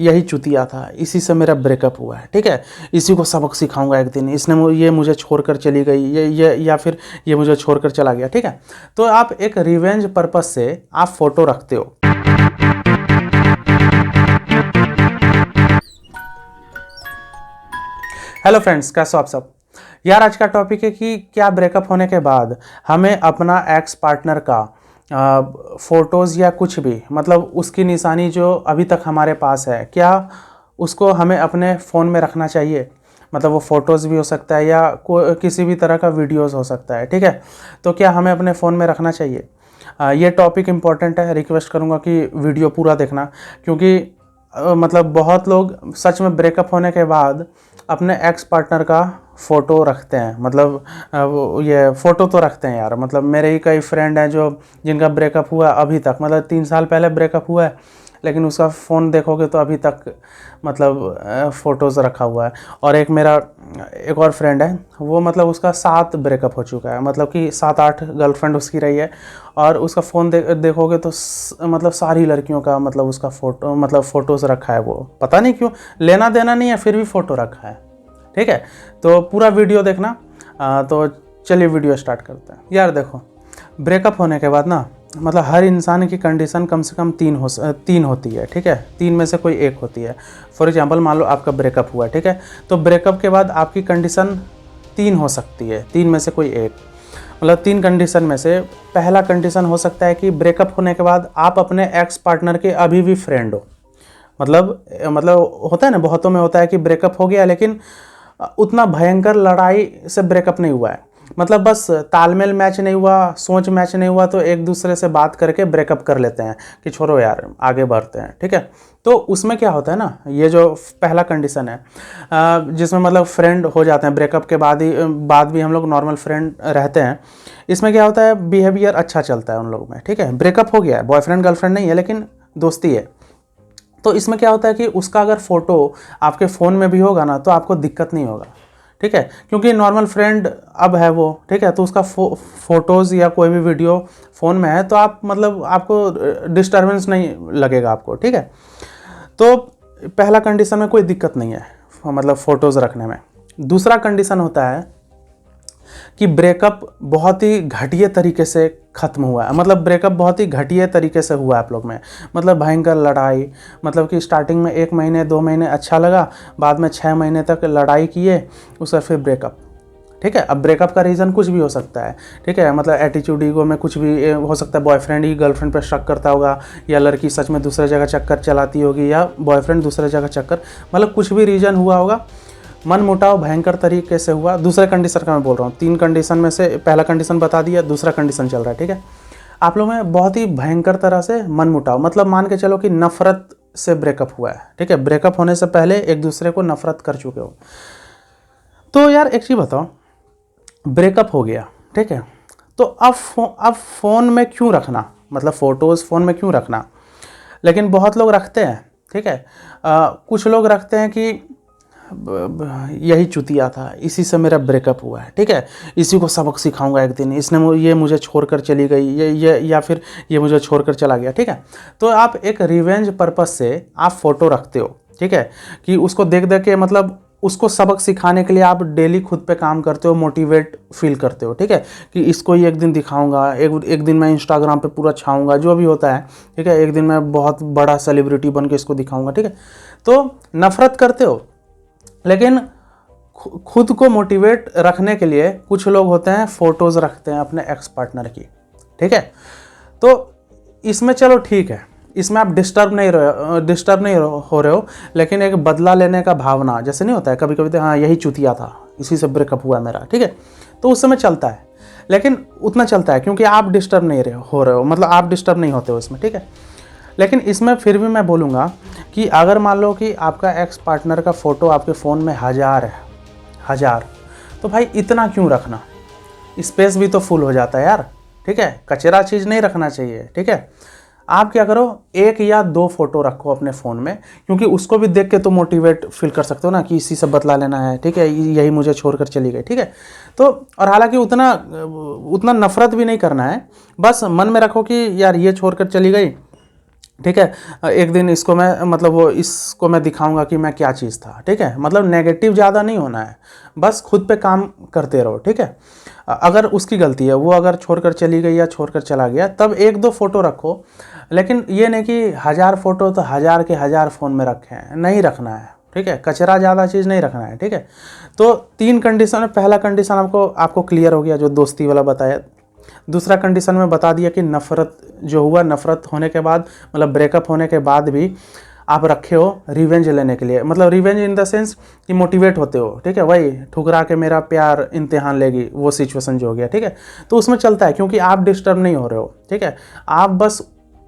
यही चुतिया था, इसी से मेरा ब्रेकअप हुआ है, ठीक है। इसी को सबक सिखाऊंगा एक दिन, इसने ये मुझे छोड़कर चली गई, ये या फिर ये मुझे छोड़कर चला गया, ठीक है। तो आप एक रिवेंज पर्पस से आप फोटो रखते हो। हेलो फ्रेंड्स, कैसे हो आप सब। यार आज का टॉपिक है कि क्या ब्रेकअप होने के बाद हमें अपना एक्स पार्टनर का फ़ोटोज़ या कुछ भी, मतलब उसकी निशानी जो अभी तक हमारे पास है, क्या उसको हमें अपने फ़ोन में रखना चाहिए। मतलब वो फ़ोटोज़ भी हो सकता है या किसी भी तरह का वीडियोज़ हो सकता है, ठीक है। तो क्या हमें अपने फ़ोन में रखना चाहिए। ये टॉपिक इम्पॉर्टेंट है, रिक्वेस्ट करूँगा कि वीडियो पूरा देखना, क्योंकि मतलब बहुत लोग सच में ब्रेकअप होने के बाद अपने एक्स पार्टनर का फ़ोटो रखते हैं। मतलब ये फ़ोटो तो रखते हैं यार। मतलब मेरे ही कई फ्रेंड हैं जो जिनका ब्रेकअप हुआ अभी तक, मतलब 3 साल पहले ब्रेकअप हुआ है, लेकिन उसका फ़ोन देखोगे तो अभी तक मतलब फ़ोटोज़ रखा हुआ है। और एक और फ्रेंड है, वो मतलब उसका 7 ब्रेकअप हो चुका है, मतलब कि 7-8 गर्लफ्रेंड उसकी रही है। और उसका फ़ोन देखोगे तो मतलब सारी लड़कियों का मतलब उसका फ़ोटो, मतलब फ़ोटोज़ रखा है। वो पता नहीं क्यों, लेना देना नहीं है फिर भी फ़ोटो रखा है, ठीक है। तो पूरा वीडियो देखना। तो चलिए वीडियो स्टार्ट करते हैं। यार देखो, ब्रेकअप होने के बाद ना, मतलब हर इंसान की कंडीशन कम से कम 3 होती है, ठीक है। 3 में से कोई एक होती है। फॉर एग्जांपल मान लो आपका ब्रेकअप हुआ, ठीक है। तो ब्रेकअप के बाद आपकी कंडीशन 3 हो सकती है, 3 में से कोई एक। मतलब 3 कंडीशन में से पहला कंडीशन हो सकता है कि ब्रेकअप होने के बाद आप अपने एक्स पार्टनर के अभी भी फ्रेंड हो। मतलब होता है ना, बहुतों में होता है कि ब्रेकअप हो गया लेकिन उतना भयंकर लड़ाई से ब्रेकअप नहीं हुआ है। मतलब बस तालमेल मैच नहीं हुआ, सोच मैच नहीं हुआ, तो एक दूसरे से बात करके ब्रेकअप कर लेते हैं कि छोड़ो यार आगे बढ़ते हैं, ठीक है। तो उसमें क्या होता है ना, ये जो पहला कंडीशन है जिसमें मतलब फ्रेंड हो जाते हैं ब्रेकअप के बाद भी हम लोग नॉर्मल फ्रेंड रहते हैं। इसमें क्या होता है, बिहेवियर अच्छा चलता है उन लोगों में, ठीक है। ब्रेकअप हो गया है, बॉयफ्रेंड गर्लफ्रेंड नहीं है लेकिन दोस्ती है। तो इसमें क्या होता है कि उसका अगर फ़ोटो आपके फ़ोन में भी होगा ना तो आपको दिक्कत नहीं होगा, ठीक है, क्योंकि नॉर्मल फ्रेंड अब है वो, ठीक है। तो उसका फ़ोटोज़ या कोई भी वीडियो फ़ोन में है तो आप मतलब आपको डिस्टर्बेंस नहीं लगेगा आपको, ठीक है। तो पहला कंडीशन में कोई दिक्कत नहीं है मतलब फ़ोटोज़ रखने में। दूसरा कंडीशन होता है कि ब्रेकअप बहुत ही घटिया तरीके से ख़त्म हुआ है। मतलब ब्रेकअप बहुत ही घटिया तरीके से हुआ है आप लोग में, मतलब भयंकर लड़ाई। मतलब कि स्टार्टिंग में 1 महीने 2 महीने अच्छा लगा, बाद में 6 महीने तक लड़ाई किए, उसका फिर ब्रेकअप, ठीक है। अब ब्रेकअप का रीज़न कुछ भी हो सकता है, ठीक है। मतलब एटीट्यूड ईगो में कुछ भी हो सकता है, बॉयफ्रेंड ही गर्लफ्रेंड पर शक करता होगा, या लड़की सच में दूसरे जगह चक्कर चलाती होगी, या बॉयफ्रेंड दूसरे जगह चक्कर, मतलब कुछ भी रीज़न हुआ होगा। मन मुटाव भयंकर तरीके से हुआ। दूसरे कंडीशन का मैं बोल रहा हूँ, 3 कंडीशन में से पहला कंडीशन बता दिया, दूसरा कंडीशन चल रहा है, ठीक है। आप लोगों में बहुत ही भयंकर तरह से मन मुटाव, मतलब मान के चलो कि नफरत से ब्रेकअप हुआ है, ठीक है। ब्रेकअप होने से पहले एक दूसरे को नफरत कर चुके हो। तो यार एक चीज़ बताओ, ब्रेकअप हो गया, ठीक है, तो अब फ़ोन में क्यों रखना, मतलब फ़ोटोज़ फ़ोन में क्यों रखना। लेकिन बहुत लोग रखते हैं, ठीक है। कुछ लोग रखते हैं कि यही चुतिया था, इसी से मेरा ब्रेकअप हुआ है, ठीक है। इसी को सबक सिखाऊंगा एक दिन, ये मुझे छोड़कर चली गई, ये या फिर ये मुझे छोड़कर चला गया, ठीक है। तो आप एक रिवेंज पर्पस से आप फ़ोटो रखते हो, ठीक है, कि उसको देख देख के मतलब उसको सबक सिखाने के लिए आप डेली खुद पे काम करते हो, मोटिवेट फील करते हो, ठीक है, कि इसको ही एक दिन दिखाऊंगा, एक दिन मैं इंस्टाग्राम पे पूरा छाऊंगा, जो भी होता है, ठीक है। एक दिन मैं बहुत बड़ा सेलिब्रिटी बन के इसको दिखाऊंगा, ठीक है। तो नफरत करते हो, लेकिन खुद को मोटिवेट रखने के लिए कुछ लोग होते हैं फ़ोटोज़ रखते हैं अपने एक्स पार्टनर की, ठीक है। तो इसमें चलो ठीक है, इसमें आप डिस्टर्ब नहीं हो रहे हो, लेकिन एक बदला लेने का भावना जैसे नहीं होता है कभी कभी, तो हाँ यही चुतिया था, इसी से ब्रेकअप हुआ मेरा, ठीक है। तो उस समय चलता है, लेकिन उतना चलता है क्योंकि आप डिस्टर्ब नहीं हो रहे हो, मतलब आप डिस्टर्ब नहीं होते हो इसमें, ठीक है। लेकिन इसमें फिर भी मैं बोलूँगा कि अगर मान लो कि आपका एक्स पार्टनर का फ़ोटो आपके फ़ोन में 1000 है, 1000, तो भाई इतना क्यों रखना, स्पेस भी तो फुल हो जाता है यार, ठीक है। कचरा चीज़ नहीं रखना चाहिए, ठीक है। आप क्या करो, 1 या 2 फ़ोटो रखो अपने फ़ोन में, क्योंकि उसको भी देख के तो मोटिवेट फील कर सकते हो ना कि इसी से बदला लेना है, ठीक है, यही मुझे छोड़कर चली गई, ठीक है। तो और हालांकि उतना नफरत भी नहीं करना है, बस मन में रखो कि यार ये छोड़कर चली गई, ठीक है। एक दिन इसको मैं मतलब वो इसको मैं दिखाऊंगा कि मैं क्या चीज़ था, ठीक है। मतलब नेगेटिव ज़्यादा नहीं होना है, बस खुद पे काम करते रहो, ठीक है। अगर उसकी गलती है, वो अगर छोड़कर चली गई या छोड़कर चला गया, तब एक दो फोटो रखो, लेकिन ये नहीं कि 1000 फोटो तो 1000 के 1000 फ़ोन में रखे हैं, नहीं रखना है, ठीक है। कचरा ज़्यादा चीज़ नहीं रखना है, ठीक है। तो 3 कंडीशन है। पहला कंडीशन आपको क्लियर हो गया, जो दोस्ती वाला बताया। दूसरा कंडीशन में बता दिया कि नफ़रत जो हुआ, नफ़रत होने के बाद मतलब ब्रेकअप होने के बाद भी आप रखे हो रिवेंज लेने के लिए, मतलब रिवेंज इन द सेंस कि मोटिवेट होते हो, ठीक है। वही ठुकरा के मेरा प्यार इम्तिहान लेगी, वो सिचुएशन जो हो गया, ठीक है। तो उसमें चलता है, क्योंकि आप डिस्टर्ब नहीं हो रहे हो, ठीक है। आप बस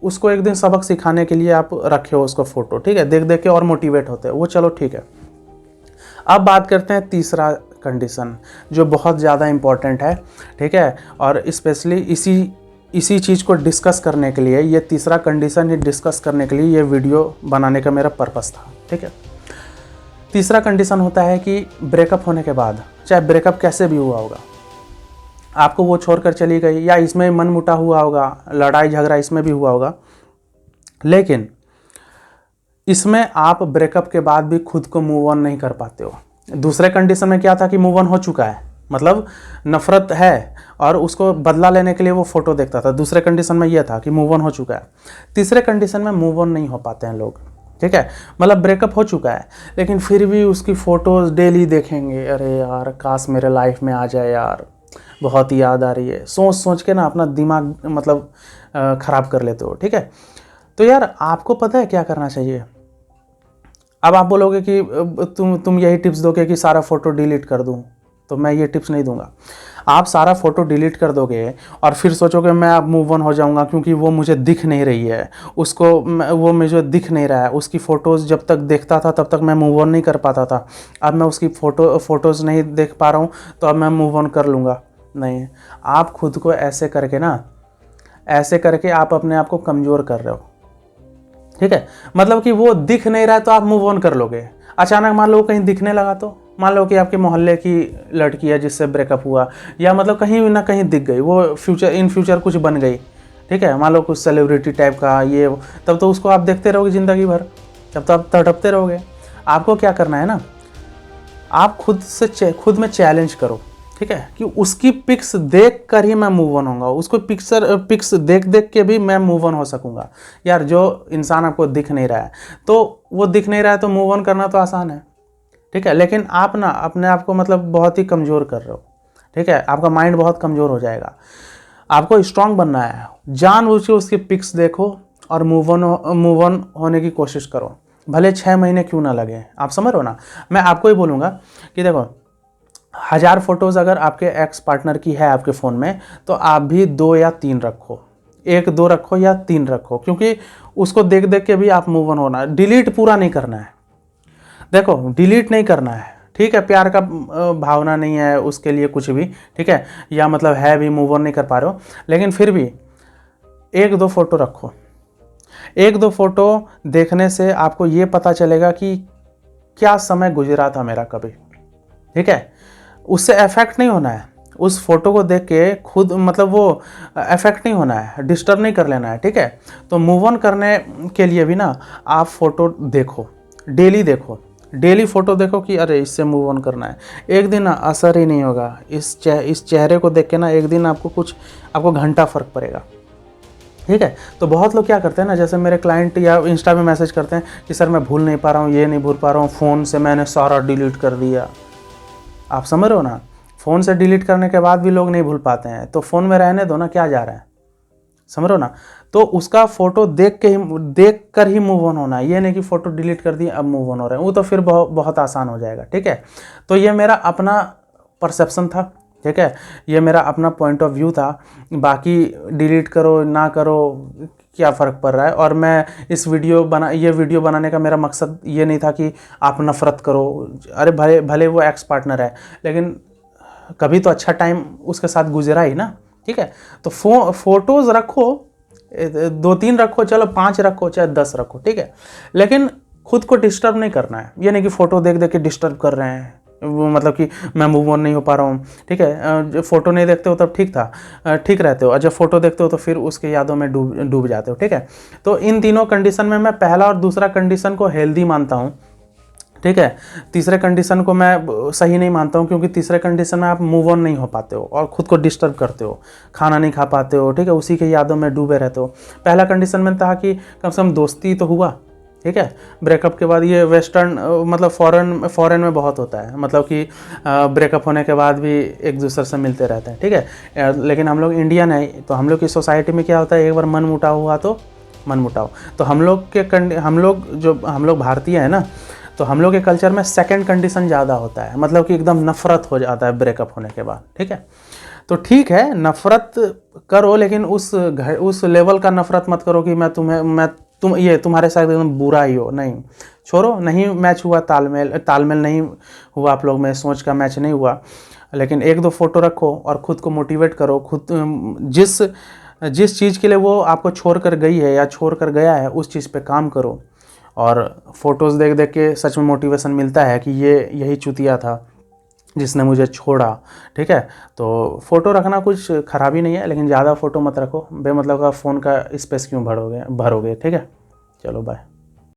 उसको एक दिन सबक सिखाने के लिए आप रखे हो उसको फ़ोटो, ठीक है। देख देख के और मोटिवेट होते हैं वो, चलो ठीक है। अब बात करते हैं तीसरा कंडीशन, जो बहुत ज़्यादा इम्पॉर्टेंट है, ठीक है। और स्पेशली इसी चीज़ को डिस्कस करने के लिए, ये तीसरा कंडीशन ही डिस्कस करने के लिए ये वीडियो बनाने का मेरा पर्पस था, ठीक है। तीसरा कंडीशन होता है कि ब्रेकअप होने के बाद, चाहे ब्रेकअप कैसे भी हुआ होगा, आपको वो छोड़कर चली गई या इसमें मनमुटा हुआ होगा, लड़ाई झगड़ा इसमें भी हुआ होगा, लेकिन इसमें आप ब्रेकअप के बाद भी खुद को मूव ऑन नहीं कर पाते हो। दूसरे कंडीशन में क्या था कि मूव ऑन हो चुका है, मतलब नफ़रत है और उसको बदला लेने के लिए वो फ़ोटो देखता था। दूसरे कंडीशन में यह था कि मूव ऑन हो चुका है। तीसरे कंडीशन में मूव ऑन नहीं हो पाते हैं लोग, ठीक है। मतलब ब्रेकअप हो चुका है, लेकिन फिर भी उसकी फ़ोटोज़ डेली देखेंगे, अरे यार काश मेरे लाइफ में आ जाए यार, बहुत ही याद आ रही है, सोच सोच के ना अपना दिमाग मतलब ख़राब कर लेते हो, ठीक है। तो यार आपको पता है क्या करना चाहिए। अब आप बोलोगे कि तुम यही टिप्स दोगे कि सारा फ़ोटो डिलीट कर दूं, तो मैं ये टिप्स नहीं दूंगा। आप सारा फ़ोटो डिलीट कर दोगे और फिर सोचोगे मैं अब मूव ऑन हो जाऊंगा, क्योंकि वो मुझे दिख नहीं रही है, वो मुझे दिख नहीं रहा है। उसकी फ़ोटोज़ जब तक देखता था तब तक मैं मूव ऑन नहीं कर पाता था, अब मैं उसकी फ़ोटोज़ नहीं देख पा रहा हूँ तो अब मैं मूव ऑन कर लूँगा। नहीं, आप खुद को ऐसे करके आप अपने आप को कमज़ोर कर रहे हो, ठीक है। मतलब कि वो दिख नहीं रहा है तो आप मूव ऑन कर लोगे। अचानक मान लो कहीं दिखने लगा, तो मान लो कि आपके मोहल्ले की लड़की है जिससे ब्रेकअप हुआ, या मतलब कहीं ना कहीं दिख गई, वो इन फ्यूचर कुछ बन गई, ठीक है। मान लो कुछ सेलिब्रिटी टाइप का ये वो, तब तो उसको आप देखते रहोगे ज़िंदगी भर, तब तो आप तड़पते रहोगे। आपको क्या करना है ना, आप खुद में चैलेंज करो, ठीक है, कि उसकी पिक्स देख कर ही मैं मूव ऑन होऊंगा, उसको पिक्स देख देख के भी मैं मूव ऑन हो सकूंगा। यार जो इंसान आपको दिख नहीं रहा है, तो वो दिख नहीं रहा है तो मूव ऑन करना तो आसान है, ठीक है। लेकिन आप ना अपने आप को मतलब बहुत ही कमज़ोर कर रहे हो, ठीक है। आपका माइंड बहुत कमज़ोर हो जाएगा। आपको स्ट्रांग बनना है, जानबूझ के उसकी पिक्स देखो और मूव ऑन होने की कोशिश करो, भले 6 महीने क्यों ना लगे। आप समझ रहे हो ना। मैं आपको ही बोलूँगा कि देखो 1000 फोटोज़ अगर आपके एक्स पार्टनर की है आपके फ़ोन में, तो आप भी 2 या 3 रखो, 1 2 रखो या 3 रखो, क्योंकि उसको देख देख के भी आप मूव ऑन होना है। डिलीट पूरा नहीं करना है, देखो डिलीट नहीं करना है, ठीक है। प्यार का भावना नहीं है उसके लिए कुछ भी, ठीक है, या मतलब है भी, मूव ऑन नहीं कर पा रहे हो, लेकिन फिर भी 1 2 फोटो रखो। 1 2 फोटो देखने से आपको ये पता चलेगा कि क्या समय गुजरा था मेरा कभी, ठीक है। उससे अफेक्ट नहीं होना है, उस फोटो को देख के खुद मतलब वो अफेक्ट नहीं होना है, डिस्टर्ब नहीं कर लेना है, ठीक है। तो मूव ऑन करने के लिए भी ना आप फोटो देखो, डेली फोटो देखो कि अरे इससे मूव ऑन करना है। एक दिन ना असर ही नहीं होगा इस चेहरे को देख के ना, एक दिन आपको घंटा फ़र्क पड़ेगा, ठीक है। तो बहुत लोग क्या करते हैं ना, जैसे मेरे क्लाइंट या इंस्टा पे मैसेज करते हैं कि सर मैं भूल नहीं पा रहा हूँ, ये नहीं भूल पा रहा हूँ, फ़ोन से मैंने सारा डिलीट कर दिया। आप समझ रहे हो ना, फ़ोन से डिलीट करने के बाद भी लोग नहीं भूल पाते हैं, तो फ़ोन में रहने दो ना, क्या जा रहा है, समझ रहे हो ना। तो उसका फ़ोटो देख कर ही मूव ऑन होना है, ये नहीं कि फ़ोटो डिलीट कर दिए अब मूव ऑन हो रहे हैं, वो तो फिर बहुत आसान हो जाएगा, ठीक है। तो ये मेरा अपना परसेप्शन था, ठीक है, ये मेरा अपना पॉइंट ऑफ व्यू था। बाकी डिलीट करो ना करो क्या फ़र्क पड़ रहा है। और मैं ये वीडियो बनाने का मेरा मकसद ये नहीं था कि आप नफ़रत करो। अरे भले वो एक्स पार्टनर है, लेकिन कभी तो अच्छा टाइम उसके साथ गुजरा ही ना, ठीक है। तो फोटोज़ रखो, 2 3 रखो, चलो 5 रखो, चाहे 10 रखो, ठीक है, लेकिन खुद को डिस्टर्ब नहीं करना है। ये नहीं कि फ़ोटो देख देख के डिस्टर्ब कर रहे हैं, मतलब कि मैं मूव ऑन नहीं हो पा रहा हूँ, ठीक है। जब फ़ोटो नहीं देखते हो तब ठीक था, ठीक रहते हो, और जब फ़ोटो देखते हो तो फिर उसके यादों में डूब जाते हो, ठीक है। तो इन तीनों कंडीशन में मैं पहला और दूसरा कंडीशन को हेल्दी मानता हूँ, ठीक है। तीसरे कंडीशन को मैं सही नहीं मानता हूँ, क्योंकि तीसरे कंडीशन में आप मूव ऑन नहीं हो पाते हो और ख़ुद को डिस्टर्ब करते हो, खाना नहीं खा पाते हो, ठीक है, उसी के यादों में डूबे रहते हो। पहला कंडीशन में था कि कम से कम दोस्ती तो हुआ, ठीक है। ब्रेकअप के बाद ये वेस्टर्न मतलब फॉरेन में बहुत होता है, मतलब कि ब्रेकअप होने के बाद भी एक दूसरे से मिलते रहते हैं, ठीक है। लेकिन हम लोग इंडियन है, तो हम लोग की सोसाइटी में क्या होता है, एक बार मन मुटाव हुआ तो मन मुटाव। तो हम लोग भारतीय हैं ना, तो हम लोग के कल्चर में सेकंड कंडीशन ज़्यादा होता है, मतलब कि एकदम नफरत हो जाता है ब्रेकअप होने के बाद, ठीक है। तो ठीक है, नफरत करो, लेकिन उस लेवल का नफरत मत करो कि तुम्हारे साथ एकदम बुरा ही हो, नहीं। छोड़ो, नहीं मैच हुआ, तालमेल नहीं हुआ, आप लोग में सोच का मैच नहीं हुआ, लेकिन एक दो फोटो रखो और ख़ुद को मोटिवेट करो। जिस चीज़ के लिए वो आपको छोड़ कर गई है या छोड़ कर गया है, उस चीज़ पे काम करो। और फ़ोटोज़ देख देख के सच में मोटिवेशन मिलता है कि यही चुतिया था जिसने मुझे छोड़ा, ठीक है। तो फ़ोटो रखना कुछ ख़राबी नहीं है, लेकिन ज़्यादा फ़ोटो मत रखो, बेमतलब का फ़ोन का स्पेस क्यों भरोगे, ठीक है। चलो बाय।